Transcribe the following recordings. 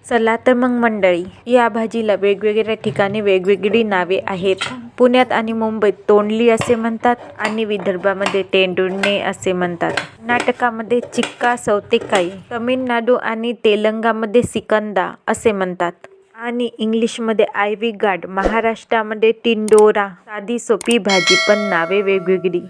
चला तर मग मंडळी, या भाजीला वेगवेगळ्या ठिकाणी वेगवेगळी नावे आहेत. पुण्यात आणि मुंबईत तोंडली असे म्हणतात आणि विदर्भामध्ये टेंडुणे असे म्हणतात. कर्नाटकामध्ये चिक्का सौतेकाई, तमिळनाडू आणि तेलंगामध्ये सिकंदा असे म्हणतात आणि इंग्लिशमध्ये आयव्ही गार्ड, महाराष्ट्रामध्ये टिंडोरा. साधी सोपी भाजी पण नावे वेगवेगळी.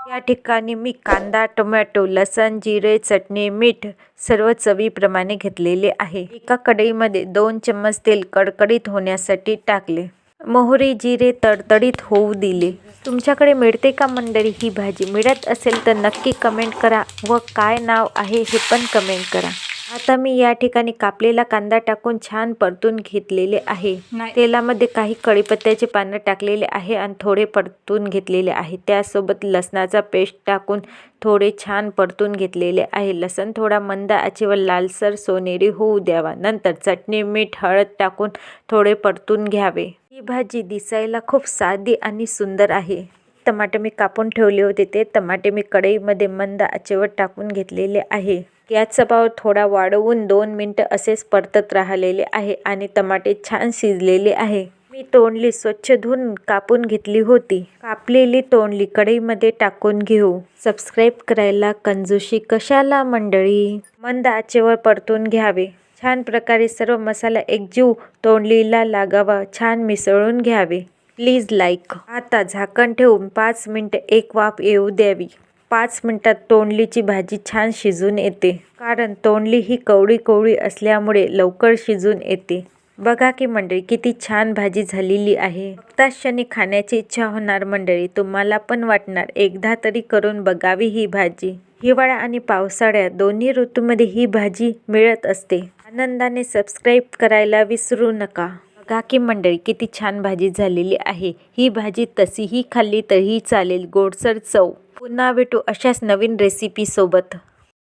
या ठिकाणी मी कांदा, टोमॅटो, लसण, जिरे, चटणी, मीठ सर्व चवीप्रमाणे घेतलेले आहे. एका कढईमध्ये 2 चम्मच तेल कडकडीत होण्यासाठी टाकले. मोहरी, जिरे तडतडीत होऊ दिले. तुमच्याकडे मिळते का मंडळी ही भाजी? मिळत असेल तर नक्की कमेंट करा व काय नाव आहे हे पण कमेंट करा. आता मी या ठिकाणी कापलेला कांदा टाकून छान परतून घेतलेले आहे. तेलामध्ये काही कढीपत्त्याचे पानं टाकलेले आहे आणि थोडे परतून घेतलेले आहे. त्यासोबत लसणाचा पेस्ट टाकून थोडे छान परतून घेतलेले आहे. लसण थोडा मंद आचेवर लालसर सोनेरी होऊ द्यावा. नंतर चटणी, मीठ, हळद टाकून थोडे परतून घ्यावे. ही भाजी दिसायला खूप साधी आणि सुंदर आहे. टमाटे मी कापून ठेवले होते, ते टमाटे मी कढईमध्ये मंद आचेवर टाकून घेतलेले आहे. गॅसचा पावर थोडा वाढवून 2 मिनिटं असेच परतत राहिलेले आहे आणि टमाटे छान शिजलेले आहे. मी तोंडली स्वच्छ धुवून कापून घेतली होती. कापलेली तोंडली कढईमध्ये टाकून घेऊ. सबस्क्राईब करायला कंजूशी कशाला मंडळी? मंद आचेवर परतून घ्यावे. छान प्रकारे सर्व मसाला एकजीव तोंडलीला लागावा, छान मिसळून घ्यावे. Please like. आता झाकण ठेवून 5 मिनिटं एक वाफ येऊ द्यावी. 5 मिनिटात तोंडलीची भाजी छान शिजून येते, कारण तोंडली ही कवळी असल्यामुळे लवकर शिजून येते. बघा की मंडळी, किती छान भाजी झालेली आहे. बघताच क्षणी खाण्याची इच्छा होणार मंडळी. तुम्हाला पण वाटणार एकदा तरी करून बघावी ही भाजी. हिवाळा आणि पावसाळ्यात दोन्ही ऋतूमध्ये ही भाजी मिळत असते. आनंदाने सबस्क्राईब करायला विसरू नका. बघा की मंडळी, किती छान भाजी झालेली आहे. ही भाजी तशीही खाल्ली तरीही चालेल. गोडसर चव. पुन्हा भेटू अशाच नवीन रेसिपी सोबत.